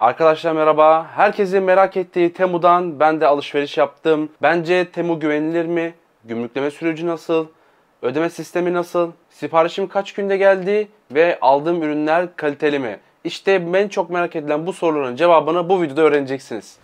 Arkadaşlar merhaba. Herkesin merak ettiği Temu'dan ben de alışveriş yaptım. Bence Temu güvenilir mi? Gümrükleme süreci nasıl? Ödeme sistemi nasıl? Siparişim kaç günde geldi? Ve aldığım ürünler kaliteli mi? İşte en çok merak edilen bu soruların cevabını bu videoda öğreneceksiniz.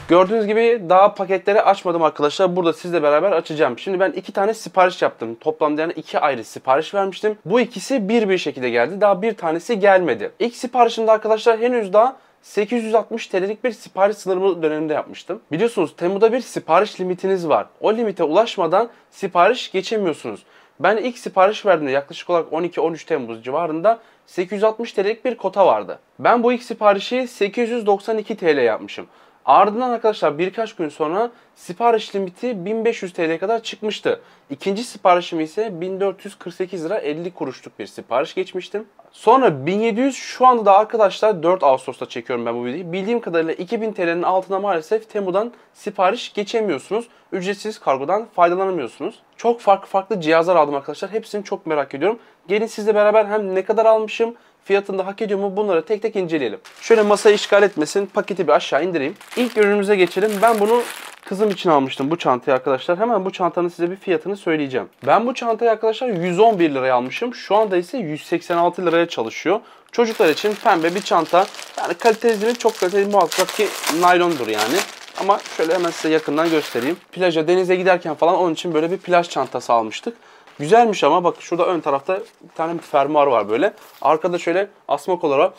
Gördüğünüz gibi daha paketleri açmadım arkadaşlar. Burada sizle beraber açacağım. Şimdi ben 2 tane sipariş yaptım. Toplamda yani 2 ayrı sipariş vermiştim. Bu ikisi bir şekilde geldi. Daha bir tanesi gelmedi. İlk siparişimde arkadaşlar henüz daha 860 TL'lik bir sipariş sınırı döneminde yapmıştım. Biliyorsunuz Temu'da bir sipariş limitiniz var. O limite ulaşmadan sipariş geçemiyorsunuz. Ben ilk sipariş verdiğimde yaklaşık olarak 12-13 Temmuz civarında 860 TL'lik bir kota vardı. Ben bu ilk siparişi 892 TL yapmışım. Ardından arkadaşlar birkaç gün sonra sipariş limiti 1500 TL'ye kadar çıkmıştı. İkinci siparişim ise 1448 lira 50 kuruşluk bir sipariş geçmiştim. Sonra 1700 şu anda da arkadaşlar 4 Ağustos'ta çekiyorum ben bu videoyu. Bildiğim kadarıyla 2000 TL'nin altına maalesef Temu'dan sipariş geçemiyorsunuz. Ücretsiz kargodan faydalanamıyorsunuz. Çok farklı cihazlar aldım arkadaşlar. Hepsini çok merak ediyorum. Gelin sizle beraber hem ne kadar almışım, fiyatında hak ediyor mu bunları tek tek inceleyelim. Şöyle masayı işgal etmesin, paketi bir aşağı indireyim. İlk ürünümüze geçelim. Ben bunu kızım için almıştım bu çantayı arkadaşlar. Hemen bu çantanın size bir fiyatını söyleyeceğim. Ben bu çantayı arkadaşlar 111 liraya almışım. Şu anda ise 186 liraya çalışıyor. Çocuklar için pembe bir çanta. Yani kaliteli mi? Çok kaliteli, muhakkak ki naylondur yani. Ama şöyle hemen size yakından göstereyim. Plaja, denize giderken falan onun için böyle bir plaj çantası almıştık. Güzelmiş ama bak şurada ön tarafta bir tane fermuar var böyle. Arkada şöyle asma kolara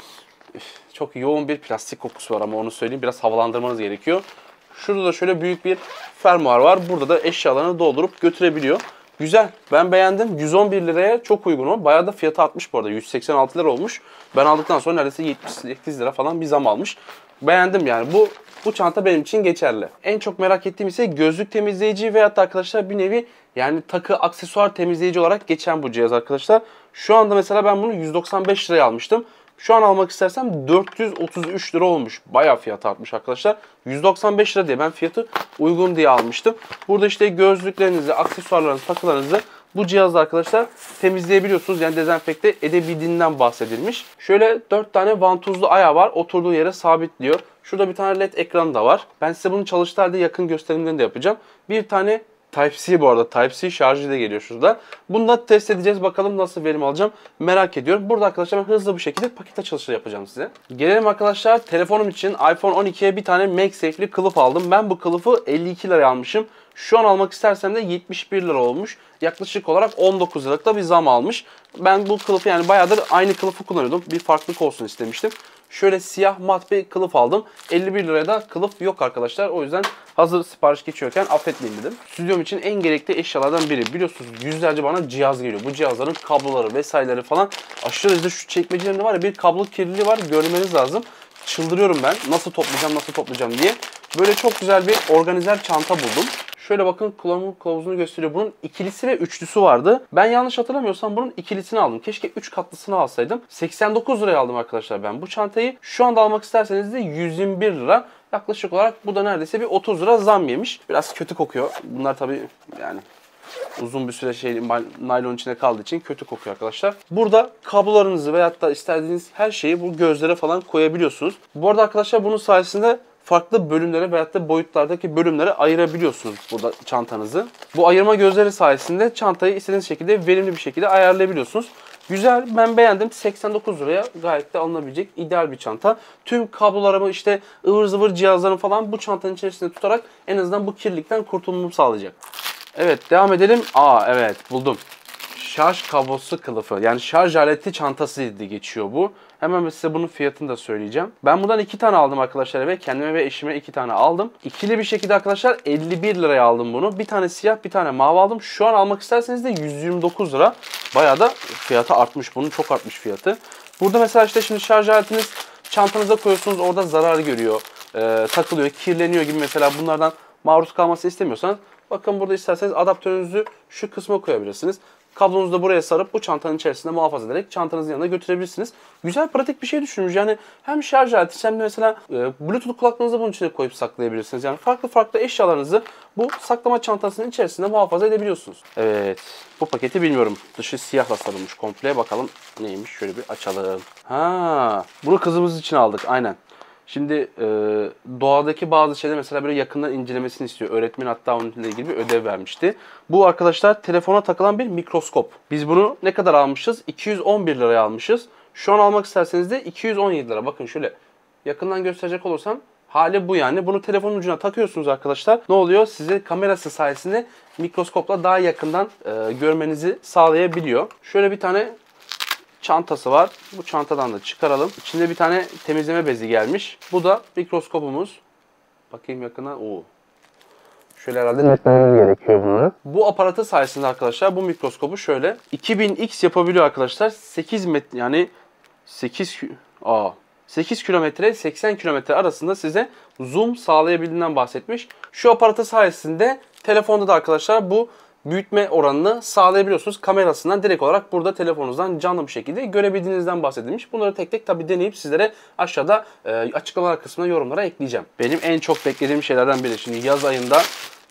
çok yoğun bir plastik kokusu var ama onu söyleyeyim. Biraz havalandırmanız gerekiyor. Şurada da şöyle büyük bir fermuar var. Burada da eşyalarını doldurup götürebiliyor. Güzel. Ben beğendim. 111 liraya çok uygun o. Bayağı da fiyatı artmış bu arada. 186 lira olmuş. Ben aldıktan sonra neredeyse 78 lira falan bir zam almış. Beğendim yani. Bu çanta benim için geçerli. En çok merak ettiğim ise gözlük temizleyici veyahut da arkadaşlar bir nevi yani takı, aksesuar temizleyici olarak geçen bu cihaz arkadaşlar. Şu anda mesela ben bunu 195 liraya almıştım. Şu an almak istersem 433 lira olmuş. Bayağı fiyat artmış arkadaşlar. 195 lira diye ben fiyatı uygun diye almıştım. Burada işte gözlüklerinizi, aksesuarlarınızı, takılarınızı bu cihazla arkadaşlar temizleyebiliyorsunuz. Yani dezenfekte edebildiğinden bahsedilmiş. Şöyle 4 tane vantuzlu ayağı var. Oturduğu yere sabitliyor. Şurada bir tane led ekranı da var. Ben size bunu çalıştığı halde yakın gösterimlerini de yapacağım. Bir tane Type-C bu arada. Type-C şarjı da geliyor şurada. Bunu da test edeceğiz. Bakalım nasıl verim alacağım. Merak ediyorum. Burada arkadaşlar ben hızlı bir şekilde paket açılışı yapacağım size. Gelelim arkadaşlar telefonum için iPhone 12'ye bir tane MagSafe'li kılıf aldım. Ben bu kılıfı 52 liraya almışım. Şu an almak istersem de 71 lira olmuş. Yaklaşık olarak 19 liralık da bir zam almış. Ben bu kılıfı yani bayağıdır aynı kılıfı kullanıyordum. Bir farklılık olsun istemiştim. Şöyle siyah mat bir kılıf aldım. 51 liraya da kılıf yok arkadaşlar. O yüzden hazır sipariş geçiyorken affetmeyin dedim. Stüdyom için en gerekli eşyalardan biri. Biliyorsunuz yüzlerce bana cihaz geliyor. Bu cihazların kabloları vesaireleri falan aşırı derecede şu çekmecelerimde var ya bir kablo kirliliği var. Görmeniz lazım. Çıldırıyorum ben. Nasıl toplayacağım diye. Böyle çok güzel bir organizer çanta buldum. Şöyle bakın kullanım kılavuzunu gösteriyor. Bunun ikilisi ve üçlüsü vardı. Ben yanlış hatırlamıyorsam bunun ikilisini aldım. Keşke 3 katlısını alsaydım. 89 liraya aldım arkadaşlar ben bu çantayı. Şu anda almak isterseniz de 121 lira. Yaklaşık olarak bu da neredeyse bir 30 lira zam yemiş. Biraz kötü kokuyor. Bunlar tabii yani uzun bir süre naylon içinde kaldığı için kötü kokuyor arkadaşlar. Burada kablolarınızı veyahut da istediğiniz her şeyi bu gözlere falan koyabiliyorsunuz. Bu arada arkadaşlar bunun sayesinde farklı bölümlere veyahut da boyutlardaki bölümlere ayırabiliyorsunuz burada çantanızı. Bu ayırma gözleri sayesinde çantayı istediğiniz şekilde verimli bir şekilde ayarlayabiliyorsunuz. Güzel, ben beğendim. 89 liraya gayet de alınabilecek ideal bir çanta. Tüm kablolarımı işte ıvır zıvır cihazlarımı falan bu çantanın içerisinde tutarak en azından bu kirlilikten kurtulmamı sağlayacak. Evet, devam edelim. Evet, buldum. Şarj kablosu kılıfı yani şarj aleti çantası diye geçiyor bu. Hemen size bunun fiyatını da söyleyeceğim. Ben bundan 2 tane aldım arkadaşlar ve kendime ve eşime 2 tane aldım. İkili bir şekilde arkadaşlar 51 liraya aldım bunu. Bir tane siyah bir tane mavi aldım. Şu an almak isterseniz de 129 lira. Bayağı da fiyatı artmış bunun, çok artmış fiyatı. Burada mesela işte şimdi şarj aletiniz çantanıza koyuyorsunuz, orada zarar görüyor, takılıyor, kirleniyor gibi mesela bunlardan maruz kalması istemiyorsanız bakın burada isterseniz adaptörünüzü şu kısma koyabilirsiniz. Kablonuzu da buraya sarıp bu çantanın içerisinde muhafaza ederek çantanızın yanına götürebilirsiniz. Güzel, pratik bir şey düşünmüş. Yani hem şarj aleti hem de mesela Bluetooth kulaklığınızı bunun içine koyup saklayabilirsiniz. Yani farklı eşyalarınızı bu saklama çantasının içerisinde muhafaza edebiliyorsunuz. Evet, bu paketi bilmiyorum. Dışı siyahla sarılmış komple. Bakalım neymiş, şöyle bir açalım. Bunu kızımız için aldık aynen. Şimdi doğadaki bazı şeyler mesela böyle yakından incelemesini istiyor. Öğretmen hatta onunla ilgili bir ödev vermişti. Bu arkadaşlar telefona takılan bir mikroskop. Biz bunu ne kadar almışız? 211 liraya almışız. Şu an almak isterseniz de 217 lira. Bakın şöyle yakından gösterecek olursam hali bu yani. Bunu telefonun ucuna takıyorsunuz arkadaşlar. Ne oluyor? Size kamerası sayesinde mikroskopla daha yakından görmenizi sağlayabiliyor. Şöyle bir tane çantası var. Bu çantadan da çıkaralım. İçinde bir tane temizleme bezi gelmiş. Bu da mikroskopumuz. Bakayım yakına. Oo. Şöyle herhalde netlememiz gerekiyor bunu. Bu aparatı sayesinde arkadaşlar bu mikroskopu şöyle 2000x yapabiliyor arkadaşlar. 8 metre yani 8 kilometre 80 kilometre arasında size zoom sağlayabildiğinden bahsetmiş. Şu aparatı sayesinde telefonda da arkadaşlar bu büyütme oranını sağlayabiliyorsunuz. Kamerasından direkt olarak burada telefonunuzdan canlı bir şekilde görebildiğinizden bahsedilmiş. Bunları tek tek tabi deneyip sizlere aşağıda açıklamalar kısmına yorumlara ekleyeceğim. Benim en çok beklediğim şeylerden biri. Şimdi yaz ayında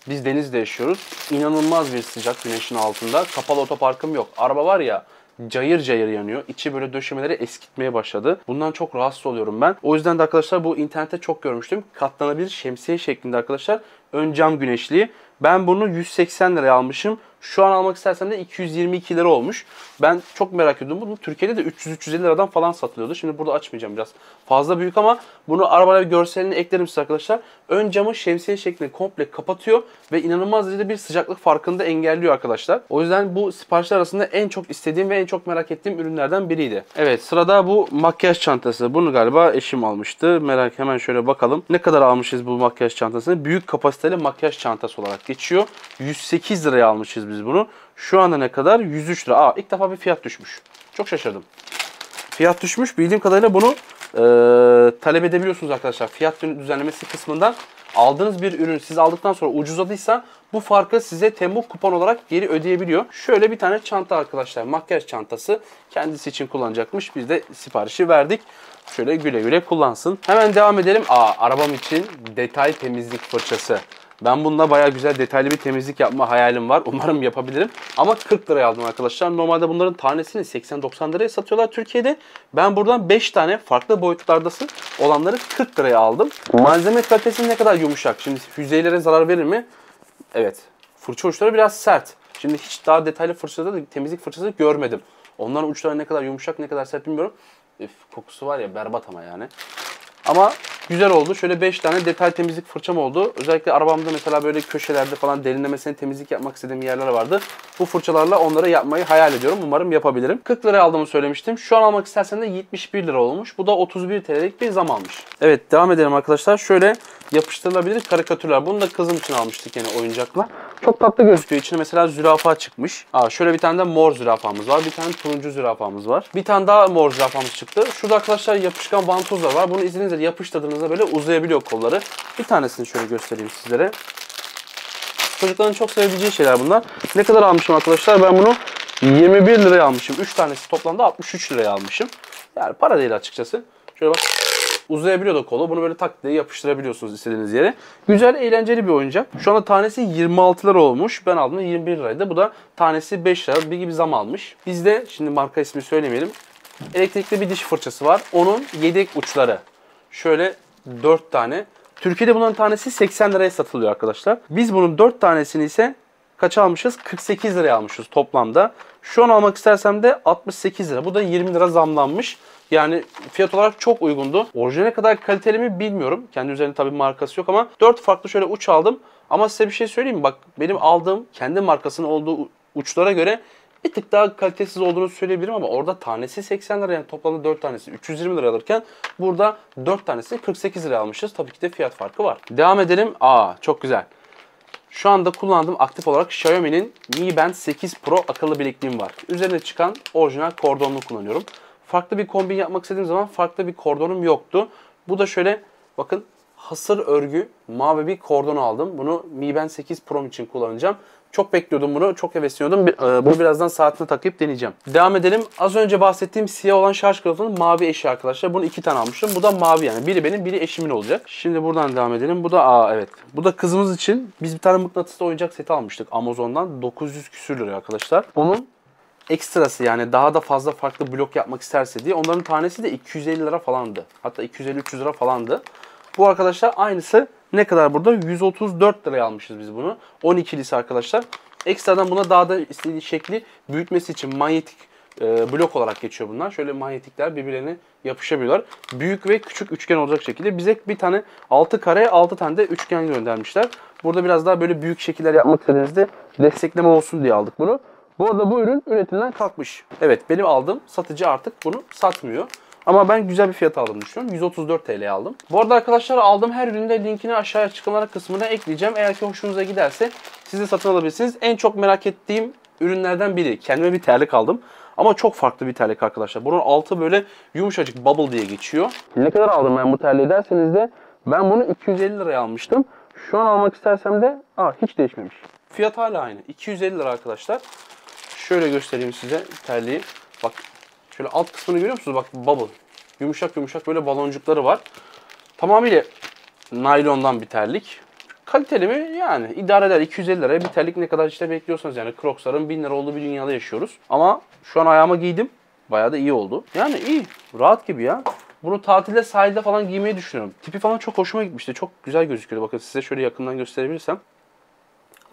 biz denizde yaşıyoruz. İnanılmaz bir sıcak güneşin altında. Kapalı otoparkım yok. Araba var ya cayır cayır yanıyor. İçi böyle döşemeleri eskitmeye başladı. Bundan çok rahatsız oluyorum ben. O yüzden de arkadaşlar bu internette çok görmüştüm. Katlanabilir şemsiye şeklinde arkadaşlar. Ön cam güneşliği. Ben bunu 180 liraya almışım. Şu an almak istersem de 222 lira olmuş. Ben çok merak ediyordum. Bunu Türkiye'de de 300-350 liradan falan satılıyordu. Şimdi burada açmayacağım, biraz fazla büyük ama bunu arabaya görselini eklerim size arkadaşlar. Ön camı şemsiye şeklinde komple kapatıyor ve inanılmaz derecede bir sıcaklık farkını da engelliyor arkadaşlar. O yüzden bu siparişler arasında en çok istediğim ve en çok merak ettiğim ürünlerden biriydi. Evet, sırada bu makyaj çantası. Bunu galiba eşim almıştı. Hemen şöyle bakalım. Ne kadar almışız bu makyaj çantasını? Büyük kapasiteli makyaj çantası olarak geçiyor. 108 liraya almışız biz bunu. Şu anda ne kadar? 103 lira. İlk defa bir fiyat düşmüş. Çok şaşırdım. Fiyat düşmüş. Bildiğim kadarıyla bunu talep edebiliyorsunuz arkadaşlar. Fiyat düzenlemesi kısmından aldığınız bir ürün siz aldıktan sonra ucuzladıysa bu farkı size Temu kupon olarak geri ödeyebiliyor. Şöyle bir tane çanta arkadaşlar. Makyaj çantası. Kendisi için kullanacakmış. Biz de siparişi verdik. Şöyle güle güle kullansın. Hemen devam edelim. Arabam için detay temizlik fırçası. Ben bununla bayağı güzel detaylı bir temizlik yapma hayalim var. Umarım yapabilirim. Ama 40 liraya aldım arkadaşlar. Normalde bunların tanesini 80-90 liraya satıyorlar Türkiye'de. Ben buradan 5 tane farklı boyutlardası olanları 40 liraya aldım. Malzeme kalitesi ne kadar yumuşak. Şimdi yüzeylere zarar verir mi? Evet. Fırça uçları biraz sert. Şimdi hiç daha detaylı fırçada da temizlik fırçası görmedim. Onların uçları ne kadar yumuşak ne kadar sert bilmiyorum. Kokusu var ya berbat ama yani. Ama güzel oldu. Şöyle 5 tane detay temizlik fırçam oldu. Özellikle arabamda mesela böyle köşelerde falan derinlemesine temizlik yapmak istediğim yerler vardı. Bu fırçalarla onları yapmayı hayal ediyorum. Umarım yapabilirim. 40 liraya aldığımı söylemiştim. Şu an almak istersen de 71 lira olmuş. Bu da 31 TL'lik bir zam almış. Evet, devam edelim arkadaşlar. Şöyle yapıştırılabilir karikatürler. Bunu da kızım için almıştık yine oyuncakla. Çok tatlı gözüküyor. İçine mesela zürafa çıkmış. Şöyle bir tane de mor zürafamız var. Bir tane turuncu zürafamız var. Bir tane daha mor zürafamız çıktı. Şurada arkadaşlar yapışkan vantuzlar var. Bunu izninizle yapıştırdığınızda böyle uzayabiliyor kolları. Bir tanesini şöyle göstereyim sizlere. Çocukların çok sevebileceği şeyler bunlar. Ne kadar almışım arkadaşlar? Ben bunu 21 liraya almışım. 3 tanesi toplamda 63 liraya almışım. Yani para değil açıkçası. Şöyle bak. Uzayabiliyor da kolu. Bunu böyle tak diye yapıştırabiliyorsunuz istediğiniz yere. Güzel, eğlenceli bir oyuncak. Şu anda tanesi 26 lira olmuş. Ben aldığımda 21 liraydı. Bu da tanesi 5 lira. Bir gibi zam almış. Bizde, şimdi marka ismi söylemeyelim, elektrikli bir diş fırçası var. Onun yedek uçları. Şöyle 4 tane. Türkiye'de bunların tanesi 80 liraya satılıyor arkadaşlar. Biz bunun 4 tanesini ise kaça almışız? 48 liraya almışız toplamda. Şu an almak istersem de 68 lira. Bu da 20 lira zamlanmış. Yani fiyat olarak çok uygundu. Orijinale kadar kaliteli mi bilmiyorum. Kendi üzerinde tabii markası yok ama 4 farklı şöyle uç aldım. Ama size bir şey söyleyeyim mi? Bak, benim aldığım kendi markasının olduğu uçlara göre bir tık daha kalitesiz olduğunu söyleyebilirim ama orada tanesi 80 lira, yani toplamda 4 tanesi 320 lira alırken burada 4 tanesi 48 lira almışız. Tabii ki de fiyat farkı var. Devam edelim. Çok güzel. Şu anda kullandığım aktif olarak Xiaomi'nin Mi Band 8 Pro akıllı bilekliğim var. Üzerine çıkan orijinal kordonlu kullanıyorum. Farklı bir kombin yapmak istediğim zaman farklı bir kordonum yoktu. Bu da şöyle bakın, hasır örgü mavi bir kordon aldım. Bunu Mi Band 8 Pro için kullanacağım. Çok bekliyordum bunu. Çok hevesleniyordum. Bunu birazdan saatine takıp deneyeceğim. Devam edelim. Az önce bahsettiğim siyah olan şarj kılıfının mavi eşi arkadaşlar. Bunu 2 tane almıştım. Bu da mavi yani. Biri benim, biri eşimin olacak. Şimdi buradan devam edelim. Bu da evet. Bu da kızımız için biz bir tane mıknatıslı oyuncak seti almıştık Amazon'dan. 900 küsür lira arkadaşlar. Onun ekstrası, yani daha da fazla farklı blok yapmak isterse diye, onların tanesi de 250 lira falandı. Hatta 250-300 lira falandı. Bu arkadaşlar aynısı ne kadar burada? 134 liraya almışız biz bunu. 12'lisi arkadaşlar. Ekstradan buna daha da istediği şekli büyütmesi için manyetik blok olarak geçiyor bunlar. Şöyle manyetikler birbirlerine yapışabiliyorlar. Büyük ve küçük üçgen olacak şekilde. Bize bir tane 6 kare, 6 tane de üçgen göndermişler. Burada biraz daha böyle büyük şekiller yapmak istediğinizde destekleme olsun diye aldık bunu. Bu arada bu ürün üretimden kalkmış. Evet, benim aldığım satıcı artık bunu satmıyor. Ama ben güzel bir fiyat aldım düşünüyorum. 134 TL'ye aldım. Bu arada arkadaşlar, aldığım her üründe linkini aşağıya açıklamalar kısmına ekleyeceğim. Eğer ki hoşunuza giderse siz de satın alabilirsiniz. En çok merak ettiğim ürünlerden biri. Kendime bir terlik aldım. Ama çok farklı bir terlik arkadaşlar. Bunun altı böyle yumuşacık, bubble diye geçiyor. Ne kadar aldım ben bu terliği derseniz de ben bunu 250 liraya almıştım. Şu an almak istersem de hiç değişmemiş. Fiyat hala aynı. 250 lira arkadaşlar. Şöyle göstereyim size terliği. Bak, şöyle alt kısmını görüyor musunuz? Bak, bubble. Yumuşak yumuşak böyle baloncukları var. Tamamıyla naylondan bir terlik. Kaliteli mi? Yani idare eder. 250 liraya bir terlik ne kadar işte bekliyorsanız, yani Crocs'ların 1000 lira olduğu bir dünyada yaşıyoruz. Ama şu an ayağıma giydim. Bayağı da iyi oldu. Yani iyi. Rahat gibi ya. Bunu tatilde, sahilde falan giymeyi düşünüyorum. Tipi falan çok hoşuma gitmişti. Çok güzel gözüküyordu. Bakın size şöyle yakından gösterebilirsem.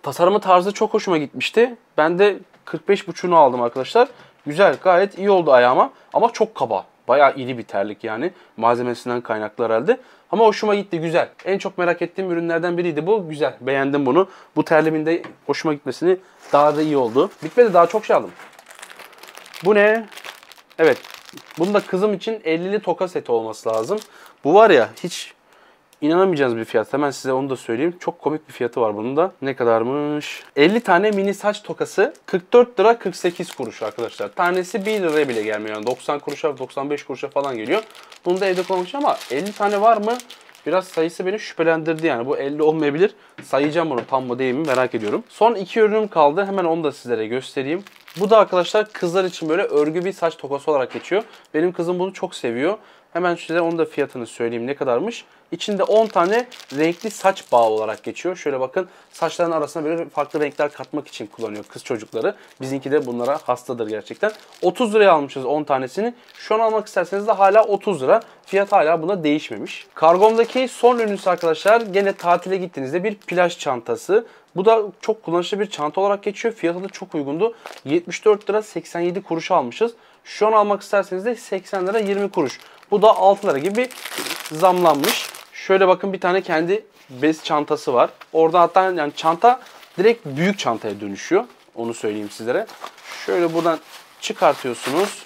Tasarımı tarzı çok hoşuma gitmişti. Ben de 45,5'unu aldım arkadaşlar. Güzel, gayet iyi oldu ayağıma. Ama çok kaba. Bayağı iri bir terlik yani. Malzemesinden kaynaklı herhalde. Ama hoşuma gitti, güzel. En çok merak ettiğim ürünlerden biriydi bu. Güzel, beğendim bunu. Bu terliğimin de hoşuma gitmesini daha da iyi oldu. Bitmedi, daha çok şey aldım. Bu ne? Evet. Bunu da kızım için 50'li toka seti olması lazım. Bu var ya, hiç İnanamayacağınız bir fiyat. Hemen size onu da söyleyeyim. Çok komik bir fiyatı var bunun da. Ne kadarmış? 50 tane mini saç tokası 44 lira 48 kuruş arkadaşlar. Tanesi 1 liraya bile gelmiyor. Yani 90 kuruşa, 95 kuruşa falan geliyor. Bunu da evde kullanmış ama 50 tane var mı? Biraz sayısı beni şüphelendirdi yani. Bu 50 olmayabilir. Sayacağım bunu, tam mı değil mi merak ediyorum. Son 2 ürünüm kaldı. Hemen onu da sizlere göstereyim. Bu da arkadaşlar kızlar için böyle örgü bir saç tokası olarak geçiyor. Benim kızım bunu çok seviyor. Hemen size onun da fiyatını söyleyeyim ne kadarmış. İçinde 10 tane renkli saç bağı olarak geçiyor. Şöyle bakın, saçların arasına böyle farklı renkler katmak için kullanıyor kız çocukları. Bizimki de bunlara hastadır gerçekten. 30 liraya almışız 10 tanesini. Şu an almak isterseniz de hala 30 lira. Fiyat hala buna değişmemiş. Kargomdaki son ürünüsü arkadaşlar, gene tatile gittiğinizde bir plaj çantası. Bu da çok kullanışlı bir çanta olarak geçiyor. Fiyatı da çok uygundu. 74 lira 87 kuruşa almışız. Şu an almak isterseniz de 80 lira 20 kuruş. Bu da 6 lira gibi zamlanmış. Şöyle bakın, bir tane kendi bez çantası var. Orada hatta yani çanta direkt büyük çantaya dönüşüyor. Onu söyleyeyim sizlere. Şöyle buradan çıkartıyorsunuz.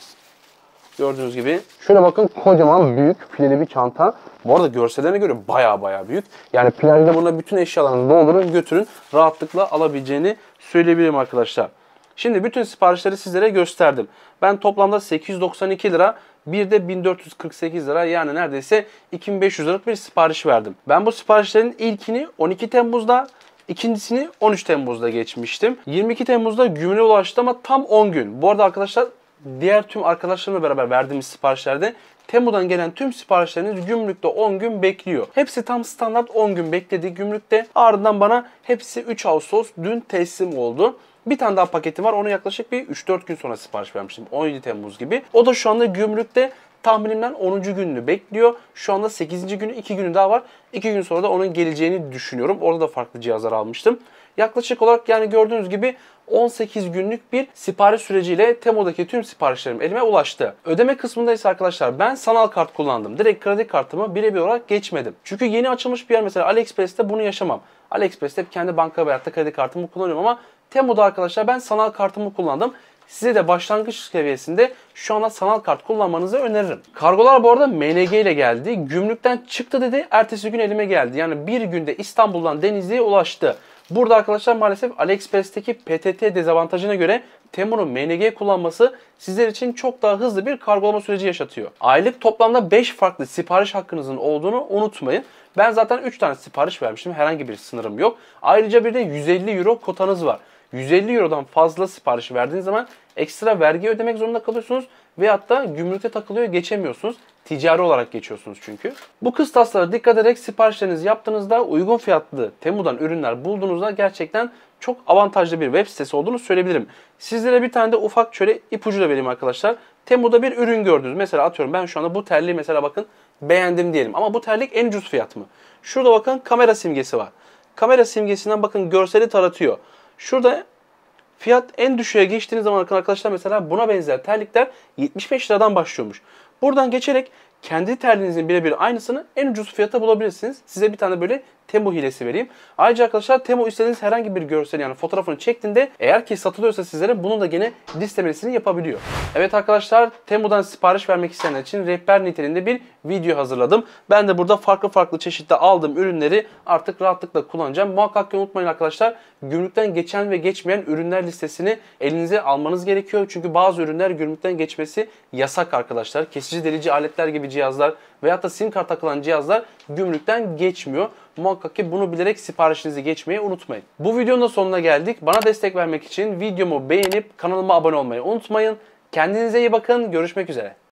Gördüğünüz gibi. Şöyle bakın, kocaman büyük fileli bir çanta. Bu arada görsellerine göre baya büyük. Yani plajda buna bütün eşyalarınızı doldurun, götürün. Rahatlıkla alabileceğini söyleyebilirim arkadaşlar. Şimdi bütün siparişleri sizlere gösterdim. Ben toplamda 892 lira, bir de 1448 lira, yani neredeyse 2500 liralık bir sipariş verdim. Ben bu siparişlerin ilkini 12 Temmuz'da, ikincisini 13 Temmuz'da geçmiştim. 22 Temmuz'da gümrüğe ulaştı ama tam 10 gün. Bu arada arkadaşlar, diğer tüm arkadaşlarımla beraber verdiğimiz siparişlerde Temu'dan gelen tüm siparişleriniz gümrükte 10 gün bekliyor. Hepsi tam standart 10 gün bekledi gümrükte. Ardından bana hepsi 3 Ağustos dün teslim oldu. Bir tane daha paketim var. Onu yaklaşık bir 3-4 gün sonra sipariş vermiştim. 17 Temmuz gibi. O da şu anda gümrükte tahminimden 10. gününü bekliyor. Şu anda 8. günü, 2 günü daha var. 2 gün sonra da onun geleceğini düşünüyorum. Orada da farklı cihazlar almıştım. Yaklaşık olarak yani gördüğünüz gibi 18 günlük bir sipariş süreciyle Temu'daki tüm siparişlerim elime ulaştı. Ödeme kısmında ise arkadaşlar ben sanal kart kullandım. Direkt kredi kartımı birebir olarak geçmedim. Çünkü yeni açılmış bir yer, mesela AliExpress'te bunu yaşamam. AliExpress'te kendi banka veyahut da kredi kartımı kullanıyorum ama Temu'da arkadaşlar ben sanal kartımı kullandım. Size de başlangıç seviyesinde şu anda sanal kart kullanmanızı öneririm. Kargolar bu arada MNG ile geldi. Gümrükten çıktı dedi. Ertesi gün elime geldi. Yani bir günde İstanbul'dan Denizli'ye ulaştı. Burada arkadaşlar maalesef AliExpress'teki PTT dezavantajına göre Temu'nun MNG kullanması sizler için çok daha hızlı bir kargolama süreci yaşatıyor. Aylık toplamda 5 farklı sipariş hakkınızın olduğunu unutmayın. Ben zaten 3 tane sipariş vermiştim. Herhangi bir sınırım yok. Ayrıca bir de 150 euro kotanız var. 150 Euro'dan fazla sipariş verdiğiniz zaman ekstra vergi ödemek zorunda kalıyorsunuz Veyahut da gümrükte takılıyor, geçemiyorsunuz. Ticari olarak geçiyorsunuz çünkü. Bu kıstaslara dikkat ederek siparişlerinizi yaptığınızda uygun fiyatlı Temu'dan ürünler bulduğunuzda gerçekten çok avantajlı bir web sitesi olduğunu söyleyebilirim. Sizlere bir tane de ufak şöyle ipucu da vereyim arkadaşlar. Temu'da bir ürün gördünüz. Mesela atıyorum ben şu anda bu terliği mesela bakın beğendim diyelim. Ama bu terlik en ucuz fiyat mı? Şurada bakın kamera simgesi var. Kamera simgesinden bakın görseli taratıyor. Şurada fiyat en düşüğe geçtiğiniz zaman arkadaşlar mesela buna benzer terlikler 75 liradan başlıyormuş. Buradan geçerek kendi terliğinizin birebir aynısını en ucuz fiyata bulabilirsiniz. Size bir tane böyle Temu hilesi vereyim. Ayrıca arkadaşlar Temu istediğiniz herhangi bir görsel yani fotoğrafını çektiğinde eğer ki satılıyorsa sizlere bunun da gene listelemesini yapabiliyor. Evet arkadaşlar Temu'dan sipariş vermek isteyenler için rehber niteliğinde bir video hazırladım. Ben de burada farklı çeşitte aldığım ürünleri artık rahatlıkla kullanacağım. Muhakkak ki unutmayın arkadaşlar gümrükten geçen ve geçmeyen ürünler listesini elinize almanız gerekiyor. Çünkü bazı ürünler gümrükten geçmesi yasak arkadaşlar. Kesici delici aletler gibi cihazlar veyahut da sim kart takılan cihazlar gümrükten geçmiyor. Muhakkak ki bunu bilerek siparişinizi geçmeyi unutmayın. Bu videonun da sonuna geldik. Bana destek vermek için videomu beğenip kanalıma abone olmayı unutmayın. Kendinize iyi bakın. Görüşmek üzere.